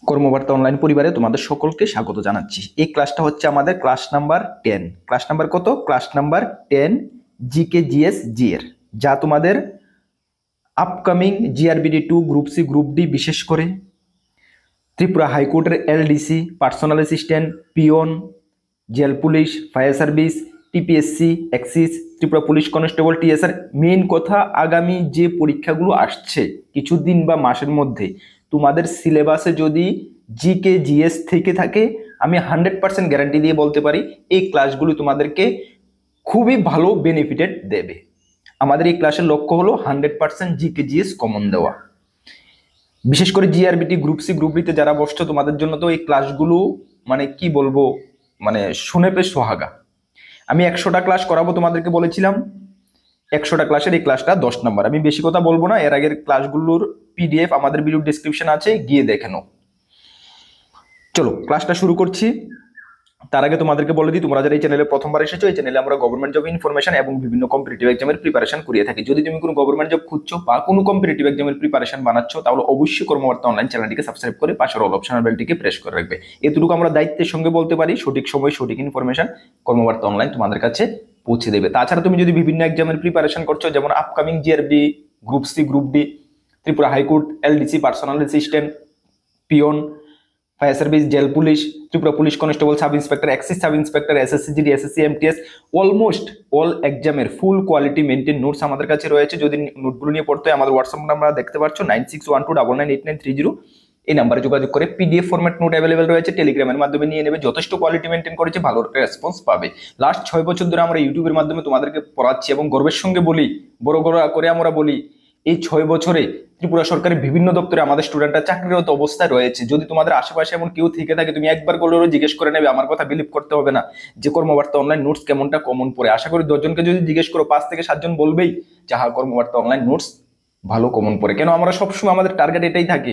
কর্মবার্তা online পরিবারে তোমাদের সকলকে স্বাগত জানাচ্ছি। এই ক্লাসটা হচ্ছে আমাদের ক্লাস নাম্বার 10। ক্লাস নাম্বার কত? ক্লাস নাম্বার 10 জিকে জিএস জি এর, যা তোমাদের upcoming JRBT 2, group C, group D, বিশেষ করে ত্রিপুরা হাইকোর্টের LDC, personal assistant, peon, jail police, fire service, TPSC, excise, Tripura police constable, TSR, main কথা আগামী যে পরীক্ষাগুলো আসছে কিছুদিন বা মাসের মধ্যে, তোমাদের সিলেবাসে যদি জিকে জিএস থেকে থাকে, আমি 100% গ্যারান্টি দিয়ে বলতে পারি এই ক্লাসগুলো তোমাদেরকে খুবই ভালো বেনিফিটেড দেবে। আমাদের এই ক্লাসের লক্ষ্য হলো 100% জিকে জিএস কমন দেওয়া। বিশেষ করে জিআরবিটি, গ্রুপ সি, গ্রুপ ডিতে যারা বসছো তোমাদের জন্য তো এই ক্লাসগুলো মানে কি বলবো, মানে শুনে পেয়ে সোহাগা। আমি 100টা ক্লাস করাবো তোমাদেরকে বলেছিলাম। 100টা ক্লাসের এই ক্লাসটা 10 নাম্বার। আমি বেশি কথা বলবো না, এর আগের ক্লাসগুলোর পিডিএফ আমাদের ভিডিও ডেসক্রিপশন আছে, গিয়ে দেখে নাও। চলো ক্লাসটা শুরু করছি। তার আগে তোমাদেরকে বলে দিই, তোমরা যারা এই চ্যানেলে প্রথমবার এসেছো, এই চ্যানেলে আমরা গভর্নমেন্ট জব ইনফরমেশন এবং বিভিন্ন কম্পিটিটিভ এক্সামের প্রিপারেশন করিয়ে থাকি। যদি তুমি কোনো গভর্নমেন্ট জব খুঁজছো বা কোনো কম্পিটিটিভ এক্সামের প্রিপারেশন বানাচ্ছ, তাহলে অবশ্যই কর্মবার্তা অনলাইন চ্যানেলটিকে সাবস্ক্রাইব করে পাশের অল অপশনাল বেলটিকে প্রেস করে রাখবে। এতটুকু আমরা দায়িত্বের সঙ্গে বলতে পারি, সঠিক সময় সঠিক ইনফরমেশন কর্মবার্তা অনলাইন তোমাদের কাছে পৌঁছে দেবে। তাছাড়া তুমি যদি বিভিন্ন এক্সামের প্রিপারেশন করছো, যেমন upcoming GRB, group C, group D, Tripura high court, LDC, personal assistant, peon, fire service, jail police, Tripura police constable, sub inspector, axis sub inspector, SSC GD, SSC MTS, almost all এক্সামের ফুল কোয়ালিটি মেনটেন নোটস আমাদের কাছে রয়েছে। যদি নোটগুলো নিয়ে পড়তে হয়, আমাদের হোয়াটসঅ্যাপ নাম্বার দেখতে পাচ্ছ 9612998930। এই নাম্বারে যোগাযোগ করে পিডিএফ ফরম্যাট নোট অ্যাভেলেবেল রয়েছে, টেলিগ্রামের মাধ্যমে নিয়ে নেবে। যথেষ্ট কোয়ালিটি মেনটেন করেছে, ভালো রেসপন্স পাবে। লাস্ট 6 বছর ধরে আমরা ইউটিউবের মাধ্যমে তোমাদেরকে পড়াচ্ছি এবং গর্বের সঙ্গে বলি, বড় করে আমরা বলি, এই 6 বছরে ত্রিপুরা সরকারের বিভিন্ন দপ্তরে আমাদের স্টুডেন্টরা চাকরিরত অবস্থায় রয়েছে। যদি তোমাদের আশেপাশে এমন কেউ থেকে থাকে, তুমি একবার করলেও জিজ্ঞেস করে নেবে, আমার কথা বিলিভ করতে হবে না, যে কর্মবার্তা অনলাইন নোটস কেমনটা কমন পড়ে। আশা করি 10 জনকে যদি জিজ্ঞেস করো, 5 থেকে 7 জন বলবেই যে হ্যাঁ, কর্মবার্তা অনলাইন নোটস ভালো কমন পড়ে। কেন? আমরা সবসময় আমাদের টার্গেট এটাই থাকে,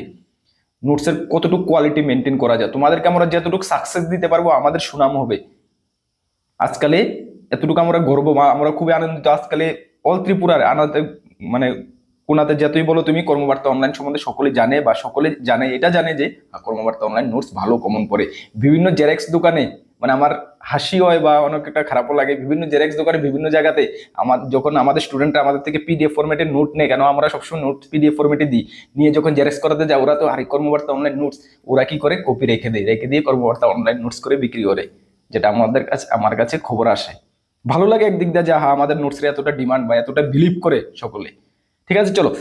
নোটসের কতটুকু কোয়ালিটি মেনটেন করা যায়। তোমাদেরকে আমরা যতটুকু সাকসেস দিতে পারবো, আমাদের সুনাম হবে। আজকালে এতটুকু আমরা গর্ব, আমরা খুবই আনন্দিত। আজকালে অল ত্রিপুরার আনাতে মানে কোনাতে যতই বলো তুমি, কর্মবার্তা অনলাইন সম্বন্ধে সকলে জানে, বা সকলে জানে, এটা জানে যে কর্মবার্তা অনলাইন নোটস ভালো কমন পড়ে। বিভিন্ন জেরক্স দোকানে, মানে আমার হাসি হয় বা অনেক একটা খারাপও লাগে, বিভিন্ন জেরক্স দোকানে বিভিন্ন জায়গাতে যখন আমাদের স্টুডেন্টরা আমাদের থেকে পিডিএফ ফরম্যাটে নোট নেয়, কেন আমরা সবসময় নোট পিডিএফ ফরম্যাটে দিই, নিয়ে যখন জেরক্স করাতে যায়, ওরা তো আরে কর্মবার্তা অনলাইন নোটস, ওরা কি করে কপি রেখে দিয়ে কর্মবার্তা অনলাইন নোটস করে বিক্রি করে, যেটা আমার কাছে খবর আসে। ভালো লাগে একদিক দিয়ে যে হ্যাঁ, আমাদের নোটসের এতটা ডিমান্ড বা এতটা বিলিভ করে সকলে। ঠিক আছে, চলো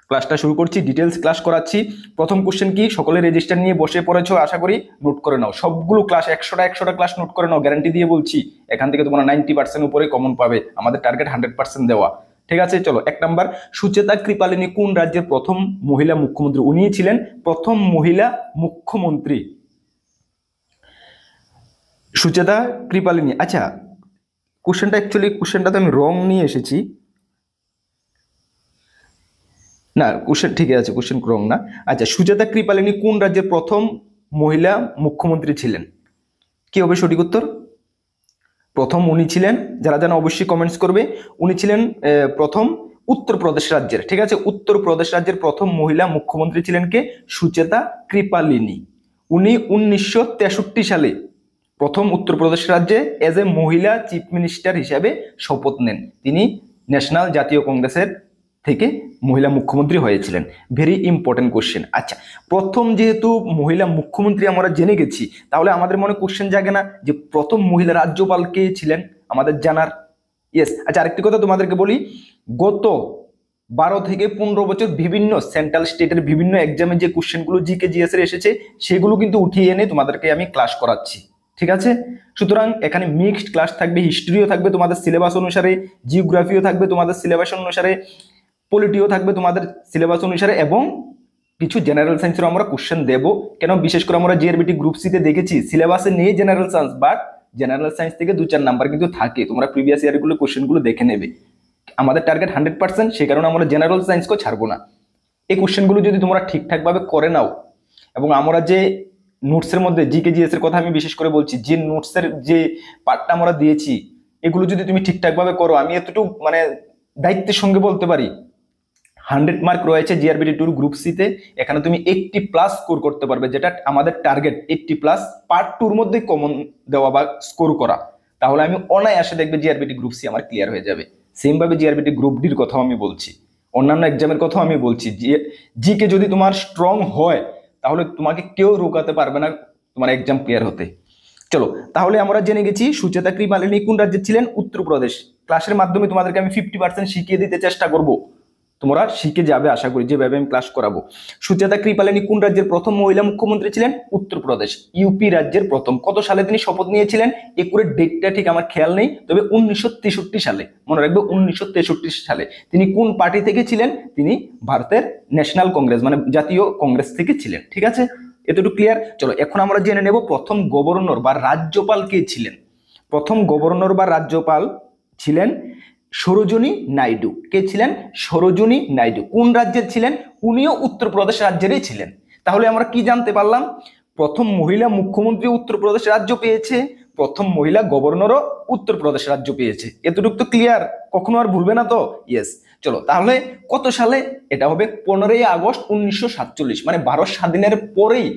ক্লাসটা শুরু করছি। ডিটেলস ক্লাস করাচ্ছি। প্রথম কোশ্চেন কি, সকলে রেজিস্টার নিয়ে বসে পড়েছো আশা করি, নোট করে নাও। সবগুলো ক্লাস 100টা ক্লাস নোট করে নাও, গ্যারান্টি দিয়ে বলছি। এখান থেকে তোমরা 90% উপরে কমন পাবে, আমাদের টার্গেট 100% দেওয়া। ঠিক আছে, চলো 1 নাম্বার, সুচেতা কৃপালিনী কোন রাজ্যের প্রথম মহিলা মুখ্যমন্ত্রী? উনি ছিলেন প্রথম মহিলা মুখ্যমন্ত্রী, সুচেতা কৃপালিনী। আচ্ছা, কোশ্চেনটা তো আমি রং নিয়ে এসেছি, না কোশ্চেন ঠিক আছে, কোশ্চেন রং না। আচ্ছা, সুজাতা কৃপালিনী কোন রাজ্যের প্রথম মহিলা মুখ্যমন্ত্রী ছিলেন? কি হবে সঠিক উত্তর? প্রথম উনি ছিলেন, যারা জানা অবশ্যই কমেন্টস করবে। উনি ছিলেন প্রথম উত্তরপ্রদেশ রাজ্যের। ঠিক আছে, উত্তরপ্রদেশ রাজ্যের প্রথম মহিলা মুখ্যমন্ত্রী ছিলেন কে? সুচেতা কৃপালিনী। উনি 1963 সালে প্রথম উত্তরপ্রদেশ রাজ্যে এজ এ মহিলা চিফ মিনিস্টার হিসাবে শপথ নেন। তিনি ন্যাশনাল জাতীয় কংগ্রেসের থেকে মহিলা মুখ্যমন্ত্রী হয়েছিলেন। Very important question. আচ্ছা, প্রথম যেহেতু মহিলা মুখ্যমন্ত্রী আমরা জেনে গেছি, তাহলে আমাদের মনে কোশ্চেন জাগে না যে প্রথম মহিলা রাজ্যপাল কে ছিলেন? আমাদের জানার। ইয়েস। আচ্ছা, আরেকটি কথা তোমাদেরকে বলি, গত 12 থেকে 15 বছর বিভিন্ন সেন্ট্রাল স্টেটের বিভিন্ন এক্সামে যে কোশ্চেনগুলো জিকে জিএস এর এসেছে, সেগুলো কিন্তু উঠিয়ে এনে তোমাদেরকে আমি ক্লাস করাচ্ছি। ঠিক আছে, সুতরাং এখানে মিক্সড ক্লাস থাকবে, হিস্ট্রিও থাকবে তোমাদের সিলেবাস অনুসারে, জিওগ্রাফিও থাকবে তোমাদের সিলেবাস অনুসারে, পলিটিও থাকবে তোমাদের সিলেবাস অনুসারে, এবং কিছু জেনারেল সায়েন্সেরও আমরা কোশ্চেন দেব। কেন? বিশেষ করে আমরা জিআরবিটি গ্রুপ সিতে দেখেছি সিলেবাসে নেই general science, but general science থেকে 2-4 নাম্বার কিন্তু থাকে। তোমরা প্রিভিয়াস ইয়ারগুলো কোশ্চেনগুলো দেখে নেবে। আমাদের টার্গেট 100%, সেই কারণে আমরা জেনারেল সায়েন্সকেও ছাড়বো না। এই কোশ্চেনগুলো যদি তোমরা ঠিকঠাকভাবে করে নাও, এবং আমরা যে নোটসের মধ্যে জিকে জিএস এর কথা আমি বিশেষ করে বলছি, যে নোটসের যে পার্টটা আমরা দিয়েছি, এগুলো যদি তুমি ঠিকঠাকভাবে করো, আমি এতটুকু মানে দায়িত্বের সঙ্গে বলতে পারি 100 মার্ক রয়েছে জিআরবিটি 2 গ্রুপ সিতে। এখানে তুমি 80+ স্কোর করতে পারবে, যেটা আমাদের টার্গেট 80+। পার্ট 2-র মধ্যে কমন দেওয়া বা স্কোর করা, তাহলে আমি অনায়াসে দেখবে জিআরবিটি গ্রুপ সি আমার ক্লিয়ার হয়ে যাবে। সেম ভাবে জিআরবিটি গ্রুপ ডির কথাও আমি বলছি, অন্যান্য এক্সামের কথাও আমি বলছি। জিকে যদি তোমার স্ট্রং হয় তাহলে তোমাকে কেউ রোকাতে পারবে না তোমার এক্সাম ক্লিয়ার হতে। চলো, তাহলে আমরা জেনে গেছি সুচেতা কৃপালিনী কোন রাজ্যের ছিলেন, উত্তরপ্রদেশ। ক্লাসের মাধ্যমে তোমাদেরকে আমি 50% শিখিয়ে দিতে চেষ্টা করব, তোমরা শিখে যাবে আশা করি, যেভাবে আমি ক্লাস করাবো। সুচেতা কৃপালিনী কোন রাজ্যের প্রথম মহিলা মুখ্যমন্ত্রী ছিলেন, উত্তরপ্রদেশ, ইউপি রাজ্যের প্রথম। কত সালে তিনি শপথ নিয়েছিলেন, একুরেট ডেটটা ঠিক আমার খেয়াল নেই, তবে 1963 সালে, মনে রাখবে 1963 সালে। তিনি কোন পার্টি থেকে ছিলেন, তিনি ভারতের ন্যাশনাল কংগ্রেস মানে জাতীয় কংগ্রেস থেকে ছিলেন। ঠিক আছে, এতটুকু ক্লিয়ার। চলো, এখন আমরা জেনে নেব প্রথম গভর্নর বা রাজ্যপাল কে ছিলেন। প্রথম গভর্নর বা রাজ্যপাল ছিলেন সরোজিনী নাইডু। কে ছিলেন, সরোজিনী নাইডু। কোন রাজ্যের ছিলেন, উনিও উত্তরপ্রদেশ রাজ্যেরই ছিলেন। তাহলে আমরা কি জানতে পারলাম, প্রথম মহিলা মুখ্যমন্ত্রী উত্তরপ্রদেশ রাজ্য পেয়েছে, প্রথম মহিলা গভর্নরও উত্তরপ্রদেশ রাজ্য পেয়েছে। এতটুকু তো ক্লিয়ার, কখনো আর ভুলবে না তো? ইয়েস। চলো, তাহলে কত সালে, এটা হবে 15ই আগস্ট 1947, মানে ভারত স্বাধীনের পরেই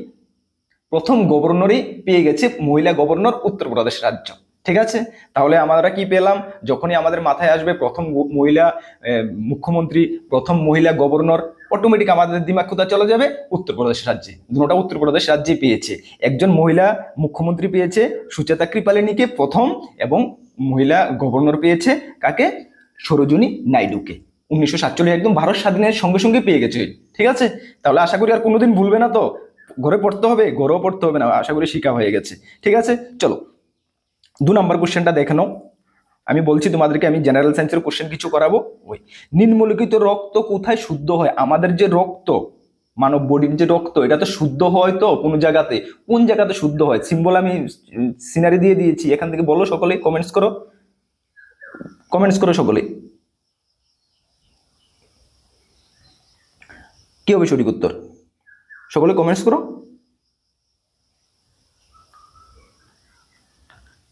প্রথম গভর্নরই পেয়ে গেছে মহিলা গভর্নর উত্তরপ্রদেশ রাজ্য। ঠিক আছে, তাহলে আমরা কি পেলাম, যখনই আমাদের মাথায় আসবে প্রথম মহিলা মুখ্যমন্ত্রী, প্রথম মহিলা গভর্নর, অটোমেটিক আমাদের দিমাগ কোথায় চলে যাবে, উত্তরপ্রদেশ রাজ্যে। দুটোটা উত্তরপ্রদেশ রাজ্যে পেয়েছে। একজন মহিলা মুখ্যমন্ত্রী পেয়েছে সুচেতা কৃপালিনীকে প্রথম, এবং মহিলা গভর্নর পেয়েছে কাকে, সরোজিনী নাইডুকে। 1947 একদম ভারত স্বাধীনের সঙ্গে সঙ্গে পেয়ে গেছে। ঠিক আছে, তাহলে আশা করি আর কোনোদিন ভুলবে না তো, ঘরে পড়তে হবে, ঘরেও পড়তে হবে না, আশা করি শিখা হয়ে গেছে। ঠিক আছে, চলো 2 নম্বর কোশ্চেনটা দেখে নাও। আমি বলছি তোমাদেরকে, আমি জেনারেল সায়েন্সের কোশ্চেন কিছু করাবো। ওই নিম্নলিখিত রক্ত কোথায় শুদ্ধ হয়, আমাদের যে রক্ত, মানব বডির যে রক্ত, এটা তো শুদ্ধ হয় তো কোন জায়গাতে, কোন জায়গাতে শুদ্ধ হয়? সিম্বল আমি সিনারি দিয়ে দিয়েছি, এখান থেকে বলো সকলে, কমেন্টস করো, কমেন্টস করো সকলে, কি হবে সঠিক উত্তর? সকলে কমেন্টস করো।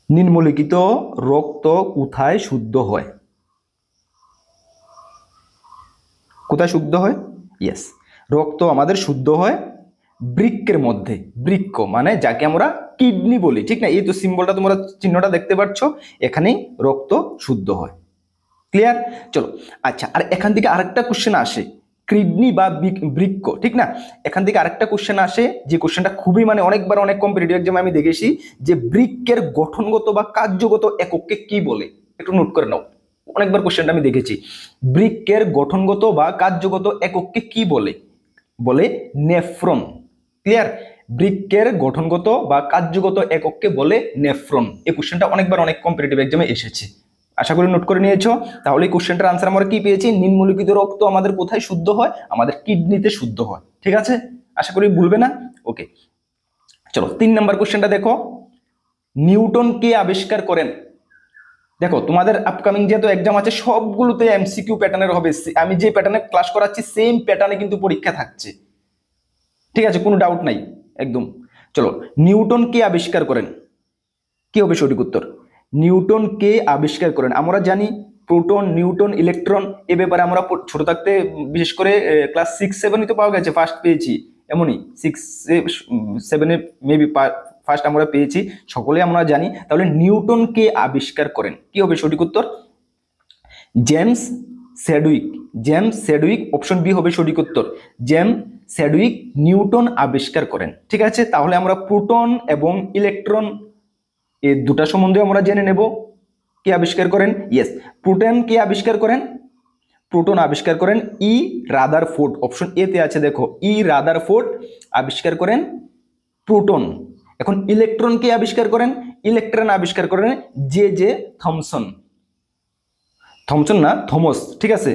নিম্নলিখিত রক্ত কোথায় শুদ্ধ হয়, কোথায় শুদ্ধ হয়? ইয়েস, রক্ত আমাদের শুদ্ধ হয় বৃক্কের মধ্যে। বৃক্ক মানে যাকে আমরা কিডনি বলি, ঠিক না? এই তো সিম্বলটা, তোমরা চিহ্নটা দেখতে পাচ্ছ, এখানেই রক্ত শুদ্ধ হয়। ক্লিয়ার? চলো, আচ্ছা, আর এখান থেকে আরেকটা কোশ্চেন আসে, কিডনি বা বৃক্ক, ঠিক না? এখান থেকে আরেকটা কোশ্চেন আসে, যে কোশ্চেনটা খুবই মানে অনেকবার অনেক কম্পিটিটিভ এক্সামে আমি দেখেছি, যে বৃক্কের গঠনগত বা কার্যগত একককে কি বলে, একটু নোট করে নাও। অনেকবার কোশ্চেনটা আমি দেখেছি, বৃক্কের গঠনগত বা কার্যগত একককে কি বলে, বলে নেফ্রন। ক্লিয়ার? বৃক্কের গঠনগত বা কার্যগত একককে বলে নেফ্রন। এই কোশ্চেনটা অনেকবার অনেক কম্পিটিটিভ এক্সামে এসেছে, আশা করি নোট করে নিয়েছো। তাহলে এই কোশ্চেনটার আনসার আমরা কি পেয়েছি, নিম্নলিখিত রক্ত আমাদের কোথায় শুদ্ধ হয়, আমাদের কিডনিতে শুদ্ধ হয়। ঠিক আছে, আশা করি ভুলবে না। ওকে, চলো 3 নম্বর কোশ্চেনটা দেখো, নিউটন কে আবিষ্কার করেন? দেখো, তোমাদের আপকামিং যেহেতু এক্সাম আছে, সবগুলোতে এমসিকিউ প্যাটার্নের হবে। আমি যে প্যাটার্নে ক্লাস করাচ্ছি সেম প্যাটার্নে কিন্তু পরীক্ষা থাকছে। ঠিক আছে, কোনো ডাউট নাই একদম। চলো, নিউটন কে আবিষ্কার করেন, কি হবে সঠিক উত্তর? নিউটন কে আবিষ্কার করেন? আমরা জানি প্রোটন, নিউটন, ইলেকট্রন, এ ব্যাপারে আমরা ছোট থাকতে বিশেষ করে ক্লাস 6-7 তো পাওয়া গেছে, ফার্স্ট পেয়েছি, এমনই 6-7 মেবি ফার্স্ট আমরা পেয়েছি, সকলে আমরা জানি। তাহলে নিউটন কে আবিষ্কার করেন, কি হবে সঠিক উত্তর? James Chadwick. James Chadwick, option B হবে সঠিক উত্তর। জেমস স্যাডউইক নিউটন আবিষ্কার করেন। ঠিক আছে, তাহলে আমরা প্রোটন এবং ইলেকট্রন এই দুটা সম্বন্ধে আমরা জেনে নেব। কে আবিষ্কার করেন? ইয়েস, প্রোটন কে আবিষ্কার করেন? প্রোটন আবিষ্কার করেন ই রাদারফোর্ড। অপশন এ তে আছে দেখো, ই রাদারফোর্ড আবিষ্কার করেন প্রোটন। এখন ইলেকট্রন কে আবিষ্কার করেন? ইলেকট্রন আবিষ্কার করেন জে জে থমসন। থমসন না, থমাস, ঠিক আছে,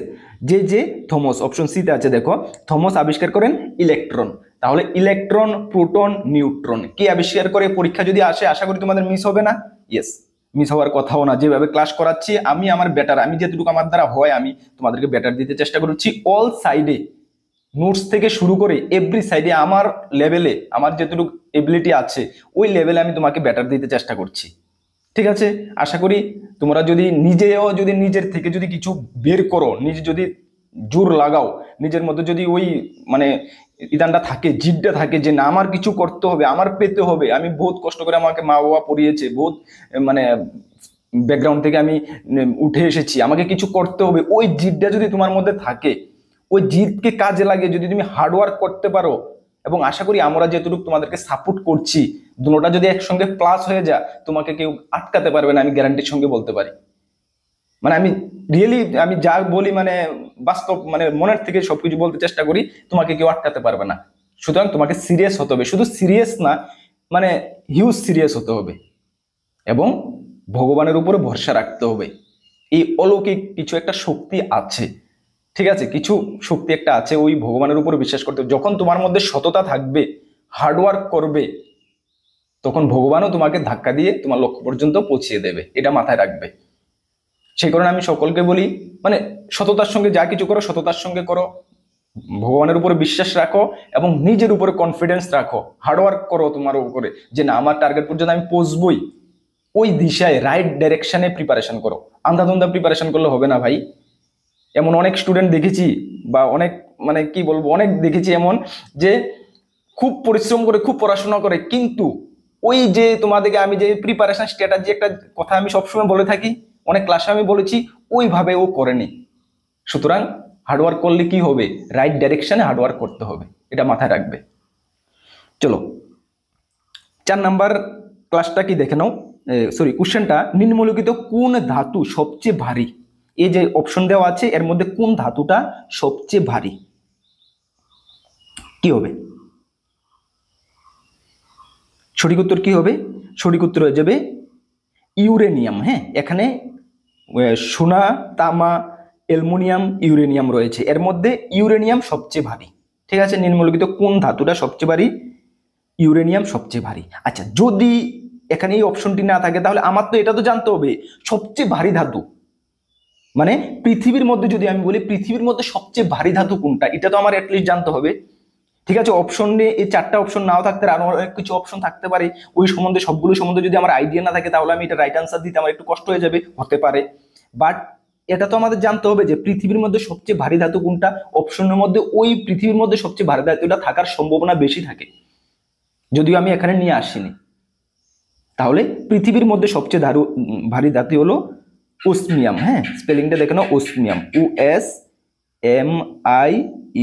J J Thomas, option C তে আছে দেখো, থমাস আবিষ্কার করেন ইলেকট্রন। তাহলে ইলেকট্রন, প্রোটন, নিউট্রন কে আবিষ্কার করে? পরীক্ষা যদি আসে, আশা করি তোমাদের মিস হবে না। ইয়েস, মিস হওয়ার কথাও না, যেভাবে ক্লাস করাচ্ছি আমি, আমার বেটার, আমি যেটুকু আমার দ্বারা হয় আমি তোমাদেরকে বেটার দিতে চেষ্টা করছি। অল সাইডে, নোটস থেকে শুরু করে এভরি সাইডে আমার লেভেলে, আমার যেটুকু এবিলিটি আছে ওই লেভেলে আমি তোমাকে বেটার দিতে চেষ্টা করছি। ঠিক আছে, আশা করি তোমরা যদি নিজেও যদি নিজের থেকে যদি কিছু বের করো, নিজে যদি জোর লাগাও নিজের মধ্যে, যদি ওই মানে ইদানটা থাকে, জিদটা থাকে যে না আমার কিছু করতে হবে, আমার পেতে হবে, আমি বহুত কষ্ট করে আমাকে মা বাবা পড়িয়েছে, বহুত মানে ব্যাকগ্রাউন্ড থেকে আমি উঠে এসেছি, আমাকে কিছু করতে হবে, ওই জিদটা যদি তোমার মধ্যে থাকে, ওই জিদকে কাজে লাগিয়ে যদি তুমি হার্ডওয়ার্ক করতে পারো, এবং আশা করি আমরা যেটুকু তোমাদেরকে সাপোর্ট করছি, দুটোটা যদি একসঙ্গে প্লাস হয়ে যায়, তোমাকে কেউ আটকাতে পারবে না, আমি গ্যারান্টির সঙ্গে বলতে পারি। মানে আমি রিয়েলি আমি যা বলি মানে বাস্তব, মানে মনের থেকে সবকিছু বলতে চেষ্টা করি, তোমাকে কেউ আটকাতে পারবে না। সুতরাং তোমাকে সিরিয়াস হতে হবে, শুধু সিরিয়াস না, মানে হিউজ সিরিয়াস হতে হবে, এবং ভগবানের উপরে ভরসা রাখতে হবে। এই অলৌকিক কিছু একটা শক্তি আছে, ঠিক আছে, কিছু শক্তি একটা আছে, ওই ভগবানের উপরে বিশ্বাস করতে হবে। যখন তোমার মধ্যে সততা থাকবে, হার্ডওয়ার্ক করবে, তখন ভগবানও তোমাকে ধাক্কা দিয়ে তোমার লক্ষ্য পর্যন্ত পৌঁছিয়ে দেবে, এটা মাথায় রাখবে। সেই কারণে আমি সকলকে বলি, মানে সততার সঙ্গে যা কিছু করো সততার সঙ্গে করো, ভগবানের উপরে বিশ্বাস রাখো, এবং নিজের উপরে কনফিডেন্স রাখো, হার্ডওয়ার্ক করো তোমার উপরে, যে না আমার টার্গেট পর্যন্ত আমি পৌঁছবই। ওই দিশায় রাইট ডাইরেকশনে প্রিপারেশন করো, আন্ধাধুন্ধা প্রিপারেশন করলে হবে না ভাই। এমন অনেক স্টুডেন্ট দেখেছি, বা অনেক মানে কি বলবো, অনেক দেখেছি এমন, যে খুব পরিশ্রম করে, খুব পড়াশোনা করে, কিন্তু ওই যে তোমাদেরকে আমি যে প্রিপারেশন স্ট্র্যাটেজি একটা কথা আমি সবসময় বলে থাকি, অনেক ক্লাসে আমি বলেছি, ওইভাবে ও করেনি। সুতরাং হার্ডওয়ার্ক করলে কি হবে, রাইট ডাইরেকশনে হার্ডওয়ার্ক করতে হবে, এটা মাথায় রাখবে। চলো 4 নাম্বার ক্লাসটা কি দেখে নাও, সরি কোশ্চেনটা, নিম্নলিখিত কোন ধাতু সবচেয়ে ভারী? এই যে অপশন দেওয়া আছে এর মধ্যে কোন ধাতুটা সবচেয়ে ভারী, কি হবে? সঠিক উত্তর কি হবে? সঠিক উত্তর হয়ে যাবে ইউরেনিয়াম। হ্যাঁ, এখানে সোনা, তামা, অ্যালুমিনিয়াম, ইউরেনিয়াম রয়েছে, এর মধ্যে ইউরেনিয়াম সবচেয়ে ভারী। ঠিক আছে, নিম্নলিখিত কোন ধাতুটা সবচেয়ে ভারী? ইউরেনিয়াম সবচেয়ে ভারী। আচ্ছা, যদি এখানে এই অপশনটি না থাকে, তাহলে আমার তো এটা তো জানতে হবে সবচেয়ে ভারী ধাতু, মানে পৃথিবীর মধ্যে যদি আমি বলি পৃথিবীর মধ্যে সবচেয়ে ভারী ধাতু কোনটা, এটা তো আমার অ্যাটলিস্ট জানতে হবে। ঠিক আছে, অপশন নিয়ে এই 4টা অপশন নাও থাকতে পারে, আরো অনেক কিছু অপশন থাকতে পারে, ওই সম্বন্ধে সবগুলো সম্বন্ধে যদি আমার আইডিয়া না থাকে, তাহলে আমি এটা রাইট আনসার দিতে আমার একটু কষ্ট হয়ে যাবে, হতে পারে। বাট এটা তো আমাদের জানতে হবে যে পৃথিবীর মধ্যে সবচেয়ে ভারী ধাতু কোনটা, অপশনের মধ্যে ওই পৃথিবীর মধ্যে সবচেয়ে ভারী ধাতুটা থাকার সম্ভাবনা বেশি থাকে, যদিও আমি এখানে নিয়ে আসিনি। তাহলে পৃথিবীর মধ্যে সবচেয়ে ভারী ধাতু হলো ওসমিয়াম। হ্যাঁ, স্পেলিংটা দেখে নাও, ওসমিয়াম,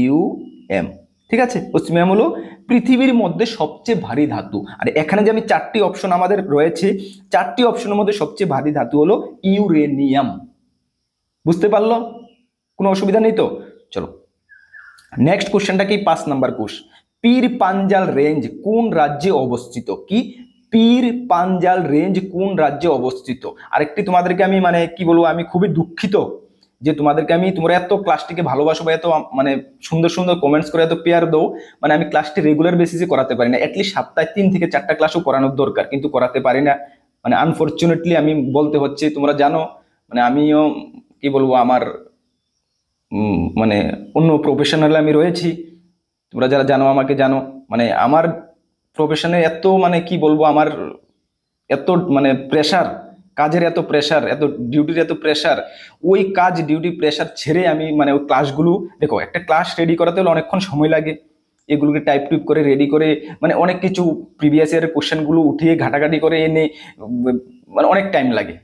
OSMIUM। ঠিক আছে, ওসমিয়াম হলো পৃথিবীর মধ্যে সবচেয়ে ভারী ধাতু। আর এখানে যে আমি 4টি অপশন আমাদের রয়েছে, 4টি অপশনের মধ্যে সবচেয়ে ভারী ধাতু হলো ইউরেনিয়াম। বুঝতে পারলো? কোনো অসুবিধা নেই তো? চলো নেক্সট কোশ্চেনটা কি, 5 নাম্বার কোশ্চেন, পীর পাঞ্জাল রেঞ্জ কোন রাজ্যে অবস্থিত? কি পীর পাঞ্জাল রেঞ্জ কোন রাজ্যে অবস্থিত? আরেকটি তোমাদেরকে আমি মানে কি বলবো, আমি খুবই দুঃখিত যে তোমাদেরকে আমি, তোমরা এত ক্লাসটিকে ভালোবাসো বা এত মানে সুন্দর সুন্দর কমেন্টস করে এত পেয়ার দাও, মানে আমি ক্লাসটি রেগুলার বেসিসে করাতে পারি না, অ্যাটলিস্ট সপ্তাহে 3 থেকে 4টা ক্লাসও করানোর দরকার, কিন্তু করাতে পারি না। মানে আনফরচুনেটলি আমি বলতে হচ্ছে, তোমরা জানো মানে আমিও কি বলবো, আমার মানে অন্য প্রফেশনালে আমি রয়েছি, তোমরা যারা জানো আমাকে জানো, মানে আমার প্রফেশনে এত মানে কি বলবো, আমার এত মানে প্রেশার, কাজের এত প্রেশার, এত ডিউটির এত প্রেশার, ওই কাজ ডিউটি প্রেশার ছেড়ে আমি মানে ওই ক্লাসগুলো, দেখো একটা ক্লাস রেডি করাতে হলে অনেকক্ষণ সময় লাগে, এগুলোকে টাইপ টুইপ করে রেডি করে, মানে অনেক কিছু প্রিভিয়াস ইয়ারের কোশ্চেনগুলো উঠিয়ে ঘাটাঘাটি করে এনে মানে অনেক টাইম লাগে।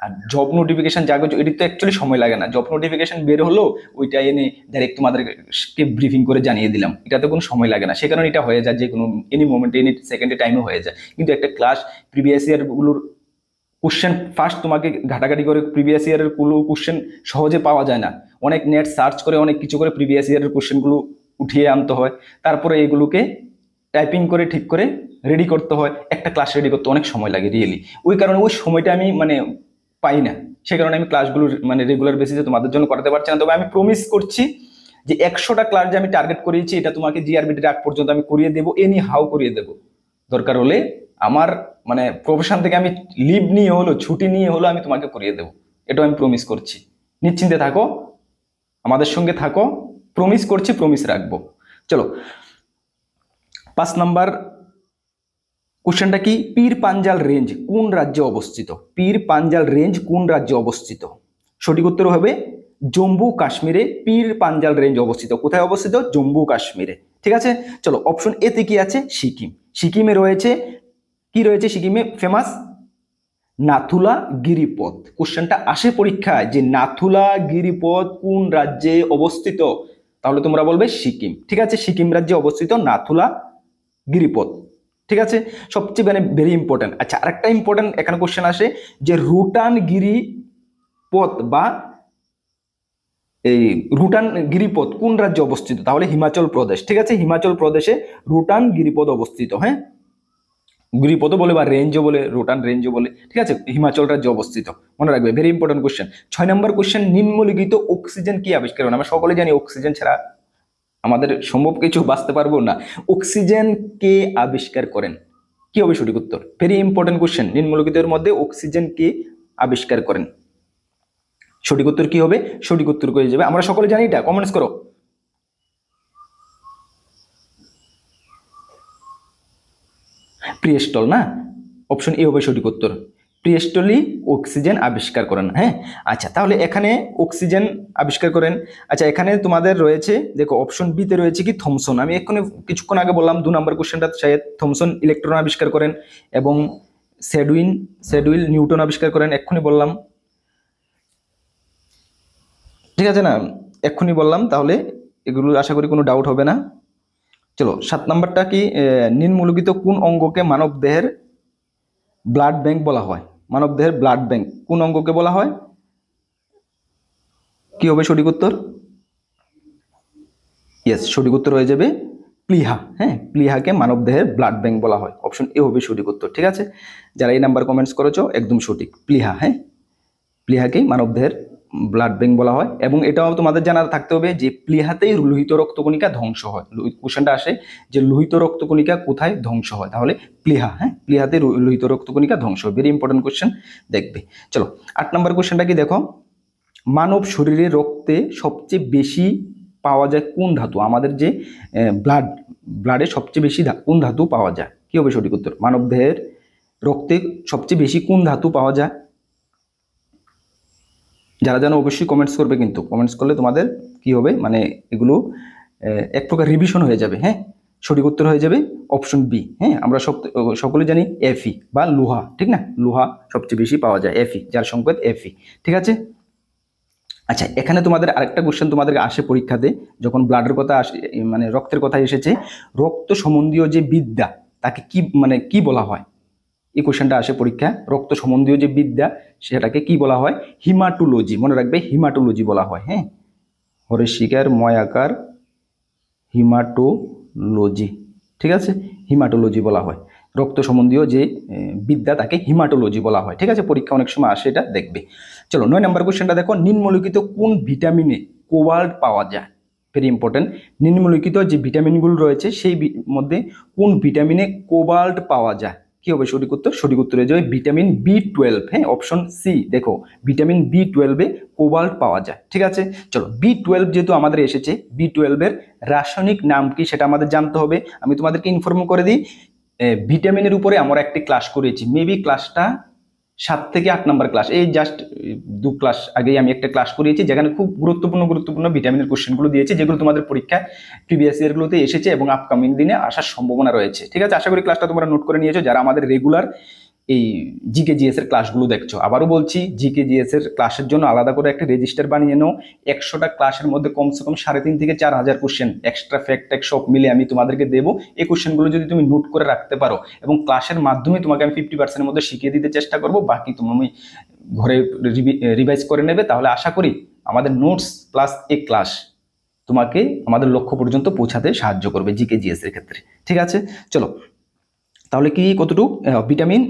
আর জব নোটিফিকেশন যা কিছু, এটি তো অ্যাকচুয়ালি সময় লাগে না, জব নোটিফিকেশন বের হলো ওইটা এনে ডাইরেক্ট তোমাদেরকে ব্রিফিং করে জানিয়ে দিলাম, এটাতে কোনো সময় লাগে না, সে কারণে এটা হয়ে যায় যে কোনো এনি মোমেন্টে এনি সেকেন্ডে টাইমে হয়ে যায়। কিন্তু একটা ক্লাস প্রিভিয়াস ইয়ারগুলোর কোশ্চেন ফার্স্ট তোমাকে ঘাটাঘাটি করে প্রিভিয়াস ইয়ারের গুলো কোশ্চেন সহজে পাওয়া যায় না, অনেক নেট সার্চ করে অনেক কিছু করে প্রিভিয়াস ইয়ারের কোশ্চেনগুলো উঠিয়ে আনতে হয়, তারপরে এগুলোকে টাইপিং করে ঠিক করে রেডি করতে হয়, একটা ক্লাস রেডি করতে অনেক সময় লাগে রিয়েলি, ওই কারণে ওই সময়টা আমি মানে পাই না, সে কারণে আমি ক্লাসগুলো মানে রেগুলার বেসিসে তোমাদের জন্য করাতে পারছি না। তবে আমি প্রমিস করছি যে 100টা ক্লাস যে আমি টার্গেট করিয়েছি, এটা তোমাকে জিআরবিটির আগ পর্যন্ত আমি করিয়ে দেবো, এনি হাউ করিয়ে দেবো, দরকার হলে আমার মানে প্রফেশন থেকে আমি লিভ নিয়ে হলো, ছুটি নিয়ে হলো আমি তোমাকে করিয়ে দেবো, এটাও আমি প্রমিস করছি। নিশ্চিন্তে থাকো, আমাদের সঙ্গে থাকো, প্রমিস করছি, প্রমিস রাখবো। চলো 5 নাম্বার কোশ্চেনটা কি, পীর পাঞ্জাল রেঞ্জ কোন রাজ্যে অবস্থিত? পীর পাঞ্জাল রেঞ্জ কোন রাজ্যে অবস্থিত? সঠিক উত্তর হবে জম্মু কাশ্মীরে পীর পাঞ্জাল রেঞ্জ অবস্থিত। কোথায় অবস্থিত? জম্মু কাশ্মীরে। ঠিক আছে, চলো অপশন এ তে কি আছে? সিকিম। সিকিমে রয়েছে কি রয়েছে? সিকিমে ফেমাস নাথুলা গিরিপথ। কোশ্চেনটা আসে পরীক্ষায় যে নাথুলা গিরিপথ কোন রাজ্যে অবস্থিত, তাহলে তোমরা বলবে সিকিম। ঠিক আছে, সিকিম রাজ্যে অবস্থিত নাথুলা গিরিপথ। ঠিক আছে, সবচেয়ে মানে ভেরি ইম্পর্টেন্ট। আচ্ছা, আরেকটা ইম্পর্টেন্ট এখানে কোশ্চেন আসে যে রুটান গিরিপথ বা এই রুটান গিরিপথ কোন রাজ্যে অবস্থিত, তাহলে হিমাচল প্রদেশ। ঠিক আছে, হিমাচল প্রদেশে রুটান গিরিপথ অবস্থিত। হ্যাঁ, গিরিপথও বলে বা রেঞ্জও বলে, রুটান রেঞ্জও বলে। ঠিক আছে, হিমাচল রাজ্যে অবস্থিত, মনে রাখবে, ভেরি ইম্পর্টেন্ট কোশ্চেন। 6 নম্বর কোশ্চেন, নিম্নলিখিত অক্সিজেন কি আবিষ্কার করেন? আমরা সকলে জানি অক্সিজেন ছাড়া আমাদের সম্ভব কিছু বাঁচতে পারবো না। অক্সিজেন কে আবিষ্কার করেন? কি হবে সঠিক উত্তর? Very important question. নিম্নলিখিতের মধ্যে অক্সিজেন কে আবিষ্কার করেন? সঠিক উত্তর কি হবে? সঠিক উত্তর হয়ে যাবে, আমরা সকলে জানি এটা, কমেন্টস করো। প্রিয়েস্টল না, অপশন এ হবে সঠিক উত্তর। প্রিয়েস্টলই অক্সিজেন আবিষ্কার করেন। হ্যাঁ, আচ্ছা, তাহলে এখানে অক্সিজেন আবিষ্কার করেন। আচ্ছা, এখানে তোমাদের রয়েছে, দেখো অপশন বি তে রয়েছে কি? থমসন। আমি এক্ষুনি কিছুক্ষণ আগে বললাম 2 নম্বর কোশ্চেনটা শায়দ থমসন ইলেকট্রন আবিষ্কার করেন, এবং সেডুইল নিউটন আবিষ্কার করেন, এক্ষুনি বললাম। ঠিক আছে না, এক্ষুনি বললাম, তাহলে এগুলো আশা করি কোনো ডাউট হবে না। চলো 7 নম্বরটা কি? নিম্নলিখিত কোন অঙ্গকে মানব দেহের ব্লাড ব্যাংক বলা হয়? মানব দেহের ব্লাড ব্যাংক কোন অঙ্গকে বলা হয়? কি হবে সঠিক উত্তর? ইয়েস, সঠিক উত্তর হয়ে যাবে প্লিহা। হ্যাঁ, প্লিহাকে মানব দেহের ব্লাড ব্যাংক বলা হয়। অপশন এ হবে সঠিক উত্তর। ঠিক আছে, যারা এই নাম্বার কমেন্টস করেছো একদম সঠিক, প্লিহা। হ্যাঁ, প্লিহাকে মানব দেহের ব্লাড ব্যাংক বলা হয়। এবং এটাও তোমাদের জানা থাকতে হবে যে প্লিহাতেই লোহিত রক্তকণিকা ধ্বংস হয়। কোশ্চেনটা আসে যে লোহিত রক্তকণিকা কোথায় ধ্বংস হয়, তাহলে প্লিহা। হ্যাঁ, প্লিহাতে লোহিত রক্তকণিকা ধ্বংস হয়। ভেরি ইম্পর্টেন্ট কোশ্চেন, দেখবে। চলো 8 নম্বর কোশ্চেনটা কি দেখো, মানব শরীরে রক্তে সবচেয়ে বেশি পাওয়া যায় কোন ধাতু? আমাদের যে ব্লাডে সবচেয়ে বেশি কোন ধাতু পাওয়া যায়? কি হবে সঠিক উত্তর? মানব দেহের রক্তে সবচেয়ে বেশি কোন ধাতু পাওয়া যায়? যারা জানো অবশ্যই কমেন্টস করবে, কিন্তু কমেন্টস করলে তোমাদের কি হবে, মানে এগুলো এক প্রকার রিভিশন হয়ে যাবে। হ্যাঁ, সঠিক উত্তর হয়ে যাবে অপশন বি। হ্যাঁ, আমরা সকলে জানি এফি বা লোহা। ঠিক না, লোহা সবচেয়ে বেশি পাওয়া যায়, এফি, যার সংকেত এফি। ঠিক আছে, আচ্ছা, এখানে তোমাদের আরেকটা কোশ্চেন তোমাদের আসে পরীক্ষাতে, যখন ব্লাডের কথা আসে, মানে রক্তের কথা এসেছে, রক্ত সম্বন্ধীয় যে বিদ্যা তাকে কি মানে কি বলা হয়? এই কোশ্চেনটা আসে পরীক্ষা, রক্ত সম্বন্ধীয় যে বিদ্যা সেটাকে কি বলা হয়? হিমাটোলজি, মনে রাখবে, হিমাটোলজি বলা হয়। হ্যাঁ, হরিশিকার ময়াকার হিমাটোলজি। ঠিক আছে, হিমাটোলজি বলা হয়। রক্ত সম্বন্ধীয় যে বিদ্যা তাকে হিমাটোলজি বলা হয়। ঠিক আছে, পরীক্ষা অনেক সময় আসে, এটা দেখবে। চলো 9 নম্বর কোশ্চেনটা দেখো, নিম্নলিখিত কোন ভিটামিনে কোবাল্ট পাওয়া যায়? Very important. নিম্নলিখিত যে ভিটামিনগুলো রয়েছে সেই মধ্যে কোন ভিটামিনে কোবাল্ট পাওয়া যায়? কি হবে সঠিক উত্তর? সঠিক উত্তর হয়ে যাবে ভিটামিন B12। হ্যাঁ, অপশন সি, দেখো ভিটামিন B12-এ কোবাল্ট পাওয়া যায়। ঠিক আছে, চলো B12 যেহেতু আমাদের এসেছে, B12-এর রাসায়নিক নাম কি সেটা আমাদের জানতে হবে। আমি তোমাদেরকে ইনফর্ম করে দিই, ভিটামিনের উপরে আমরা একটি ক্লাস করেছি, মেবি ক্লাসটা 7 থেকে 8 নম্বর ক্লাস, এই জাস্ট 2 ক্লাস আগেই আমি একটা ক্লাস করিয়েছি, যেখানে খুব গুরুত্বপূর্ণ ভিটামিনের কোশ্চেনগুলো দিয়েছে, যেগুলো তোমাদের পরীক্ষায় প্রিভিয়াস ইয়ারগুলোতে এসেছে এবং আপকামিং দিনে আসার সম্ভাবনা রয়েছে। ঠিক আছে, আশা করি ক্লাসটা তোমরা নোট করে নিয়েছো, যারা আমাদের রেগুলার এই জিকে জিএস এর ক্লাসগুলো দেখছো। আবারও বলছি, জিকে জিএস এর ক্লাসের জন্য আলাদা করে একটা রেজিস্টার বানিয়ে নাও। 100টা ক্লাসের মধ্যে কমসে কম 3.5 থেকে 4,000 কোশ্চেন, এক্সট্রা ফ্যাক্ট ট্যাক্ট সব মিলে আমি তোমাদেরকে দেবো। এই কোশ্চেনগুলো যদি তুমি নোট করে রাখতে পারো এবং ক্লাসের মাধ্যমে তোমাকে আমি 50%-এর মধ্যে শিখিয়ে দিতে চেষ্টা করবো, বাকি তুমি ঘরে রিভাইজ করে নেবে, তাহলে আশা করি আমাদের নোটস প্লাস এই ক্লাস তোমাকে আমাদের লক্ষ্য পর্যন্ত পৌঁছাতে সাহায্য করবে জিকে জিএস এর ক্ষেত্রে। ঠিক আছে, চলো তাহলে কি কতটুকু? ভিটামিন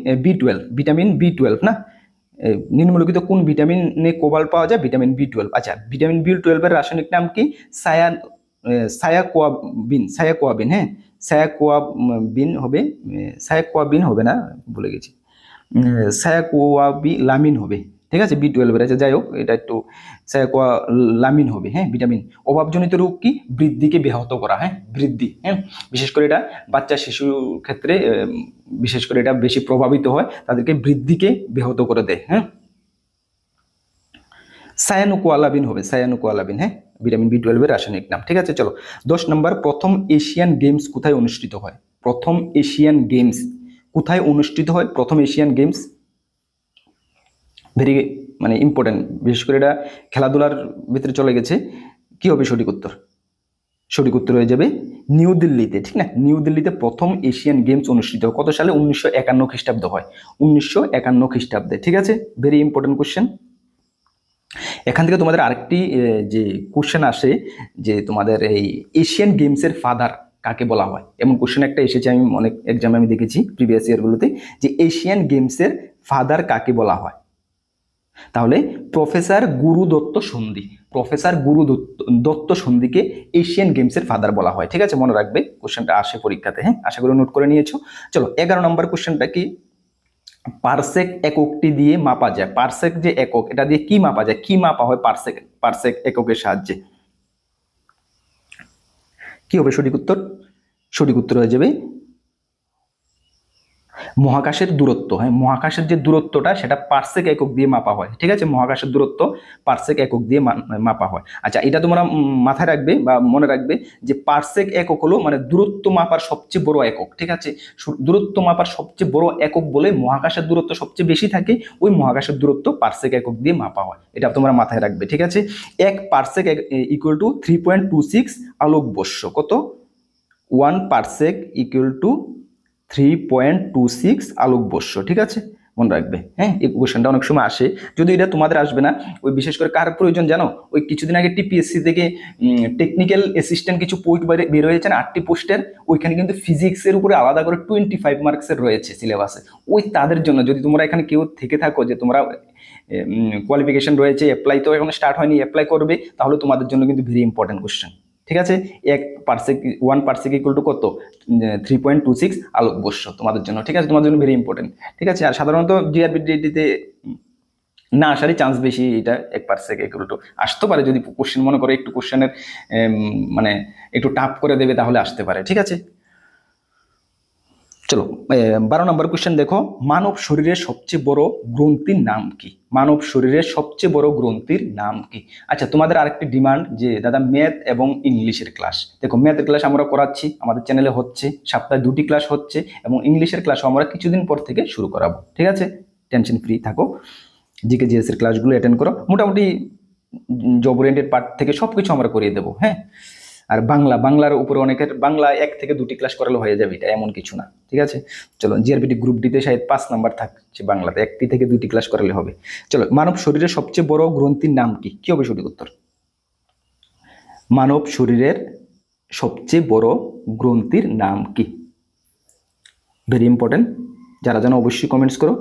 B12 না, নিম্নলিখিত কোন ভিটামিনে কোবাল্ট পাওয়া যায়? Vitamin B12। আচ্ছা, ভিটামিন B12 এর রাসায়নিক নাম কি? সায়াকোয়াবিন। হ্যাঁ, সায়াকোয়াবিন হবে না, ভুলে গেছি, সায়াকোয়াবিলামিন হবে। ঠিক আছে, B12 এর। আচ্ছা, যাই হোক, এটা একটু সায়াকোয়ালামিন হবে। হ্যাঁ, ভিটামিন অভাবজনিত রোগ কি? বৃদ্ধিকে ব্যাহত করা। হ্যাঁ, বৃদ্ধি। হ্যাঁ, বিশেষ করে এটা বাচ্চা শিশুর ক্ষেত্রে বিশেষ করে এটা বেশি প্রভাবিত হয়, তাদেরকে বৃদ্ধিকে ব্যাহত করে দেয়। হ্যাঁ, সায়ানোকোয়ালাবিন হবে, সায়ানোকোয়ালাবিন। হ্যাঁ, ভিটামিন বি12 এর রাসায়নিক নাম। ঠিক আছে, চলো 10 নম্বর, প্রথম এশিয়ান গেমস কোথায় অনুষ্ঠিত হয়? প্রথম এশিয়ান গেমস কোথায় অনুষ্ঠিত হয়? প্রথম এশিয়ান গেমস ভেরি মানে ইম্পর্টেন্ট, বিশেষ করে এটা খেলাধুলার ভিতরে চলে গেছে। কি হবে সঠিক উত্তর? সঠিক উত্তর হয়ে যাবে নিউ দিল্লিতে। ঠিক না, নিউ দিল্লিতে প্রথম এশিয়ান গেমস অনুষ্ঠিত হয় কত সালে? 1951 খ্রিস্টাব্দে হয়, 1951 খ্রিস্টাব্দে। ঠিক আছে, ভেরি ইম্পর্টেন্ট কোশ্চেন। এখান থেকে তোমাদের আরেকটি যে কোশ্চেন আসে যে তোমাদের এই এশিয়ান গেমসের ফাদার কাকে বলা হয়, এমন কোশ্চেন একটা এসেছে, আমি অনেক এক্সামে আমি দেখেছি প্রিভিয়াস ইয়ারগুলোতে, যে এশিয়ান গেমসের ফাদার কাকে বলা হয়। তাহলে প্রফেসর গুরু দত্ত সন্ধি, প্রফেসর গুরু দত্ত সন্ধিকে এশিয়ান গেমসের ফাদার বলা হয়। ঠিক আছে, মনে রাখবে, কোশ্চেনটা আসে পরীক্ষাতে। হ্যাঁ, আশা করি নোট করে নিয়েছো। চলো 11 নম্বর কোশ্চেনটা কি? পারসেক এককটি দিয়ে মাপা যায়, পারসেক যে একক, এটা দিয়ে কি মাপা যায়, কি মাপা হয় পারসেক, পারসেক এককের সাহায্যে? কি হবে সঠিক উত্তর? সঠিক উত্তর হয়ে যাবে মহাকাশের দূরত্ব। হ্যাঁ, মহাকাশের যে দূরত্বটা সেটা পারসেক একক দিয়ে মাপা হয়। ঠিক আছে, মহাকাশের দূরত্ব পারসেক একক দিয়ে মাপা হয়। আচ্ছা, এটা তোমরা মাথায় রাখবে বা মনে রাখবে যে পারসেক একক হলো মানে দূরত্ব মাপার সবচেয়ে বড় একক। ঠিক আছে, দূরত্ব মাপার সবচেয়ে বড় একক বলে মহাকাশের দূরত্ব সবচেয়ে বেশি থাকে, ওই মহাকাশের দূরত্ব পারসেক একক দিয়ে মাপা হয়। এটা তোমরা মাথায় রাখবে। ঠিক আছে, এক পারসেক ইকুয়াল টু 3.26 আলোকবর্ষ। কত? 1 পারসেক ইকুয়াল টু 3.26 আলোকবর্ষ। ঠিক আছে, মনে রাখবে। হ্যাঁ, এই কোশ্চেনটা অনেক সময় আসে, যদি এটা তোমাদের আসবে না, ওই বিশেষ করে কার প্রয়োজন জানো? ওই কিছুদিন আগে টিপিএসসি থেকে টেকনিক্যাল অ্যাসিস্ট্যান্ট কিছু পোস্ট বের হয়েছে না, 8টি পোস্টের, ওইখানে কিন্তু ফিজিক্সের উপরে আলাদা করে 25 মার্কসের রয়েছে সিলেবাসে। ওই তাদের জন্য, যদি তোমরা এখানে কেউ থেকে থাকো যে তোমরা কোয়ালিফিকেশন রয়েছে, অ্যাপ্লাই তো এখন স্টার্ট হয়নি, অ্যাপ্লাই করবে, তাহলে তোমাদের জন্য কিন্তু ভেরি ইম্পর্টেন্ট কোশ্চেন। ঠিক আছে, 1 পারসেক ইকুয়াল টু কত? 3.26 আলোকবর্ষ তোমাদের জন্য। ঠিক আছে, তোমাদের জন্য ভেরি ইম্পর্টেন্ট। ঠিক আছে, আর সাধারণত জিআরবিডিতে না আসারই চান্স বেশি, এটা 1 পারসেক ইকুয়াল টু আসতে পারে, যদি কোশ্চেন মনে করে একটু কোশ্চেনের মানে একটু টাফ করে দেবে তাহলে আসতে পারে। ঠিক আছে, চলো 12 নম্বর কোশ্চেন দেখো, মানব শরীরের সবচেয়ে বড় গ্রন্থির নাম কি? মানব শরীরের সবচেয়ে বড় গ্রন্থির নাম কি? আচ্ছা, তোমাদের আরেকটি ডিমান্ড যে দাদা ম্যাথ এবং ইংলিশের ক্লাস। দেখো, ম্যাথের ক্লাস আমরা করাচ্ছি, আমাদের চ্যানেলে হচ্ছে, সপ্তাহে 2টি ক্লাস হচ্ছে, এবং ইংলিশের ক্লাসও আমরা কিছুদিন পর থেকে শুরু করাবো। ঠিক আছে, টেনশন ফ্রি থাকো, জিকে জিএস এর ক্লাসগুলো অ্যাটেন্ড করো, মোটামুটি জব ওরিয়েন্টেড পার্ট থেকে সবকিছু আমরা করিয়ে দেবো। হ্যাঁ, আর বাংলার উপরে অনেকের বাংলা 1 থেকে 2টি ক্লাস করালে হয়ে যাবে, এটা এমন কিছু না। ঠিক আছে, চলো জিআরবিটি গ্রুপ ডিতে শায়দ 5 নাম্বার থাকছে, বাংলাতে 1টি থেকে 2টি ক্লাস করালে হবে। চলো, মানব শরীরের সবচেয়ে বড় গ্রন্থির নাম কি? কি হবে সঠিক উত্তর? মানব শরীরের সবচেয়ে বড় গ্রন্থির নাম কি? ভেরি ইম্পর্টেন্ট, যারা জানো অবশ্যই কমেন্টস করো।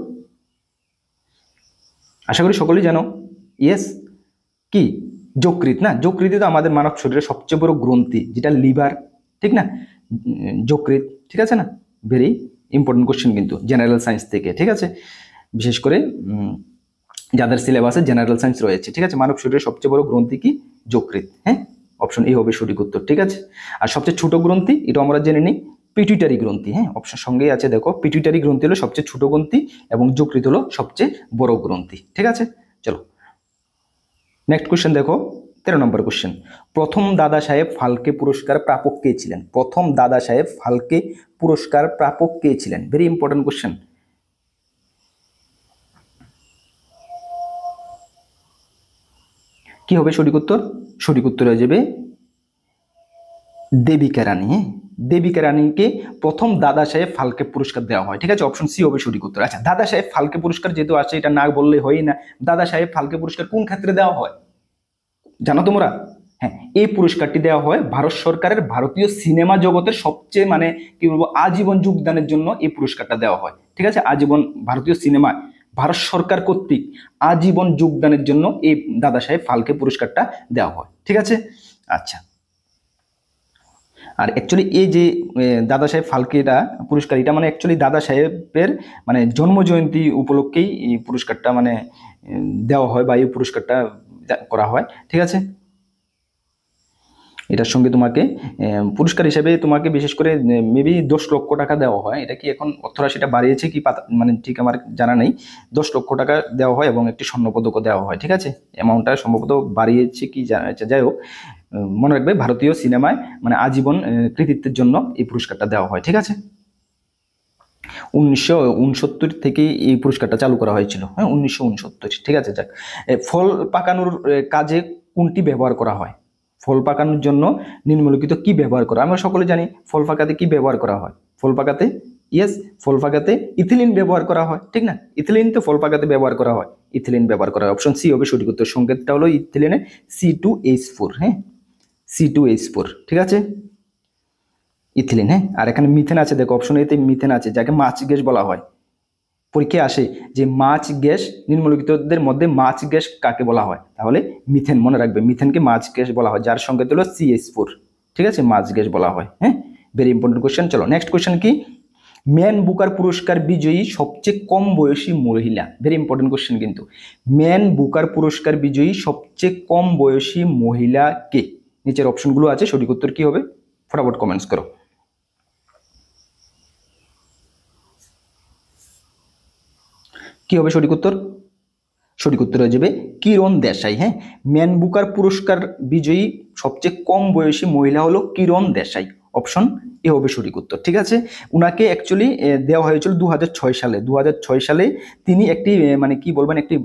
আশা করি সকলেই জানো। ইয়েস, কি? যকৃৎ। না, যকৃৎ তো আমাদের মানব শরীরের সবচেয়ে বড় গ্রন্থি, যেটা লিভার। ঠিক না, যকৃৎ। ঠিক আছে না, ভেরি ইম্পর্টেন্ট কোশ্চেন কিন্তু জেনারেল সায়েন্স থেকে। ঠিক আছে, বিশেষ করে যাদের সিলেবাসে জেনারেল সায়েন্স রয়েছে। ঠিক আছে, মানব শরীরের সবচেয়ে বড় গ্রন্থি কি? যকৃৎ। হ্যাঁ, অপশন এ হবে সঠিক উত্তর। ঠিক আছে, আর সবচেয়ে ছোট গ্রন্থি এটা আমরা জেনে নিই, পিটুইটারি গ্রন্থি। হ্যাঁ, অপশন সঙ্গেই আছে, দেখো পিটুইটারি গ্রন্থি হলো সবচেয়ে ছোট গ্রন্থি এবং যকৃৎ হলো সবচেয়ে বড় গ্রন্থি। ঠিক আছে, চলো নেক্সট কোশ্চেন দেখো, 13 নম্বর কোশ্চেন, প্রথম দাদা সাহেব ফালকে পুরস্কার প্রাপক কে ছিলেন? প্রথম দাদা সাহেব ফালকে পুরস্কার প্রাপক কে ছিলেন? Very important question. কি হবে সঠিক উত্তর? সঠিক উত্তর হয়ে যাবে দেবিকা রানী। হ্যাঁ, দেবিকা রানীকে প্রথম দাদা সাহেব ফালকে পুরস্কার দেওয়া হয়। ঠিক আছে, অপশন সি হবে সঠিক উত্তর। আচ্ছা, দাদা সাহেব ফালকে পুরস্কার যেহেতু আছে, এটা না বললে হয় না। দাদা সাহেব ফালকে পুরস্কার কোন ক্ষেত্রে দেওয়া হয় জানো তোমরা? হ্যাঁ, এই পুরস্কারটি দেওয়া হয় ভারত সরকারের ভারতীয় সিনেমা জগতের সবচেয়ে মানে কি বলবো আজীবন যোগদানের জন্য এই পুরস্কারটা দেওয়া হয়। ঠিক আছে, আজীবন ভারতীয় সিনেমা ভারত সরকার কর্তৃক আজীবন যোগদানের জন্য এই দাদা সাহেব ফালকে পুরস্কারটা দেওয়া হয়। ঠিক আছে, আচ্ছা, আর অ্যাকচুয়ালি এই যে দাদা সাহেব ফালকেটা পুরস্কার, এটা মানে অ্যাকচুয়ালি দাদা সাহেবের মানে জন্ম জয়ন্তী উপলক্ষেই এই পুরস্কারটা মানে দেওয়া হয় বা এই পুরস্কারটা করা হয়। ঠিক আছে, এটার সঙ্গে তোমাকে পুরস্কার হিসেবে তোমাকে বিশেষ করে মেবি 10 লক্ষ টাকা দেওয়া হয়। এটা কি এখন অর্থরাশিটা বাড়িয়েছে কি মানে ঠিক আমার জানা নেই। 10 লক্ষ টাকা দেওয়া হয় এবং একটি স্বর্ণপদকও দেওয়া হয়, ঠিক আছে। অ্যামাউন্টটা সম্ভবত বাড়িয়েছে কি যাই হোক, মনে রাখবে ভারতীয় সিনেমায় মানে আজীবন কৃতিত্বের জন্য এই পুরস্কারটা দেওয়া হয়, ঠিক আছে। 1969 থেকে এই পুরস্কারটা চালু করা হয়েছিল, হ্যাঁ 1969, ঠিক আছে। যাক, ফল পাকানোর কাজে কোনটি ব্যবহার করা হয়? ফল পাকানোর জন্য নিম্নলিখিত কি ব্যবহার করা? আমরা সকলে জানি ফল পাকাতে কি ব্যবহার করা হয়। ফল পাকাতে ফল পাকাতে ইথিলিন ব্যবহার করা হয়, ঠিক না। ইথিলিন তো ফল পাকাতে ব্যবহার করা হয়, ইথিলিন ব্যবহার করা হয়। অপশন সি হবে সঠিক উত্তর। সংকেতটা হলো ইথিলিনে C2H4, হ্যাঁ C2H4, ঠিক আছে, ইথিলিন। হ্যাঁ, আর এখানে মিথেন আছে, দেখো অপশন এতে মিথেন আছে, যাকে মাছ গ্যাস বলা হয়। পরীক্ষায় আসে যে মাছ গ্যাস, নিম্নলিখিতদের মধ্যে মাছ গ্যাস কাকে বলা হয়? তাহলে মিথেন, মনে রাখবে মিথেনকে মাছ গ্যাস বলা হয়, যার সংকেত হলো CH4, ঠিক আছে, মাছ গ্যাস বলা হয়। হ্যাঁ, ভেরি ইম্পর্টেন্ট কোয়েশ্চেন। চলো নেক্সট কোয়েশ্চেন কি? ম্যান বুকার পুরস্কার বিজয়ী সবচেয়ে কম বয়সী মহিলা। ভেরি ইম্পর্টেন্ট কোয়েশ্চেন কিন্তু। ম্যান বুকার পুরস্কার বিজয়ী সবচেয়ে কম বয়সী মহিলা কে? নিচের অপশনগুলো আছে, সঠিক উত্তর কি হবে? ফটাফট কমেন্টস করো। কি হবে সঠিক উত্তর? সঠিক উত্তর হয়ে যাবে কিরণ দেশাই। হ্যাঁ, ম্যান বুকার পুরস্কার বিজয়ী সবচেয়ে কম বয়সী মহিলা হলো কিরণ দেশাই। অপশন এ হবে সঠিক উত্তর, ঠিক আছে। উনাকে অ্যাকচুয়ালি দেওয়া হয়েছিল 2006 সালে। 2006 সালে তিনি একটি মানে কি বলবেন, একটি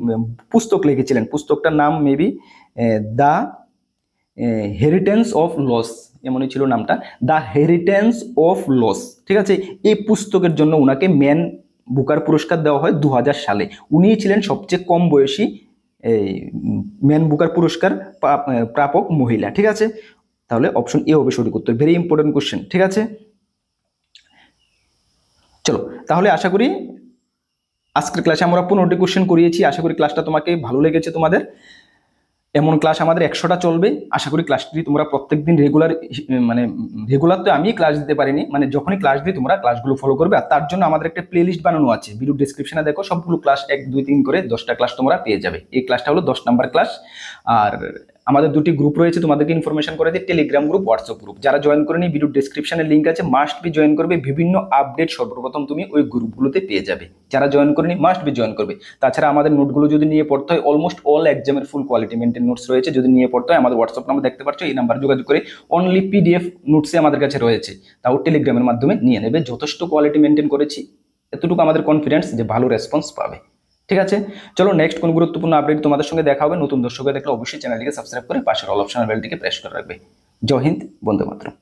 পুস্তক লিখেছিলেন। পুস্তকটার নাম maybe the heritance of loss, এমনই ছিল নামটা, দ্য হেরিটেন্স অফ লস, ঠিক আছে। এই পুস্তকের জন্য উনাকে ম্যান বুকার পুরস্কার দেওয়া হয় 2000 সালে। উনি ছিলেন সবচেয়ে কম বয়সী ম্যান বুকার পুরস্কার প্রাপক মহিলা, ঠিক আছে। তাহলে অপশন এ হবে সঠিক উত্তর। ভেরি ইম্পর্টেন্ট কোশ্চেন, ঠিক আছে। চলো তাহলে আশা করি আজকের ক্লাসে আমরা 15টি কোশ্চেন করিয়েছি। আশা করি ক্লাসটা তোমাকে ভালো লেগেছে। তোমাদের এমন ক্লাস আমাদের 100টা চলবে। আশা করি ক্লাসটি তোমরা প্রত্যেকদিন রেগুলার তো আমি ক্লাস দিতে পারিনি, মানে যখনই ক্লাস দিই তোমরা ক্লাসগুলো ফলো করবে। আর তার জন্য আমাদের একটা প্লে লিস্ট বানানো আছে, ভিডিও ডেসক্রিপশনে দেখো সবগুলো ক্লাস 1 2 3 করে 10টা ক্লাস তোমরা পেয়ে যাবে। এই ক্লাসটা হলো 10 নাম্বার ক্লাস। আর আমাদের দুটি গ্রুপ রয়েছে, তোমাদেরকে ইনফরমেশন করে দিই, টেলিগ্রাম গ্রুপ, হোয়াটসঅ্যাপ গ্রুপ। যারা জয়েন করেনি ভিডিও ডেসক্রিপশনে লিঙ্ক আছে, মাস্ট বি জয়েন করবে। বিভিন্ন আপডেট সর্বপ্রথম তুমি ওই গ্রুপগুলোতে পেয়ে যাবে। যারা জয়েন করেনি মাস্ট বি জয়েন করবে। তাছাড়া আমাদের নোটগুলো যদি নিয়ে পড়তে হয়, অলমোস্ট অল এক্সামের ফুল কোয়ালিটি মেনটেন নোটস রয়েছে। যদি নিয়ে পড়তে হয় আমাদের হোয়াটসঅ্যাপ নাম্বার দেখতে পাচ্ছ, এই নাম্বার যোগাযোগ করে অনলি PDF নোটসে আমাদের কাছে রয়েছে, তাও টেলিগ্রামের মাধ্যমে নিয়ে নেবে। যথেষ্ট কোয়ালিটি মেনটেন করেছি, এতটুকু আমাদের কনফিডেন্স যে ভালো রেসপন্স পাবে, ঠিক আছে। চলো নেক্সট কোন গুরুত্বপূর্ণ আপডেট তোমাদের সঙ্গে দেখা হবে। নতুন দর্শক দেখলে অবশ্যই চ্যানেলটিকে সাবস্ক্রাইব করে পাশের অল অপশনাল বেলটিকে প্রেস করে রাখবে। জয় হিন্দ, বন্দে মাতরম।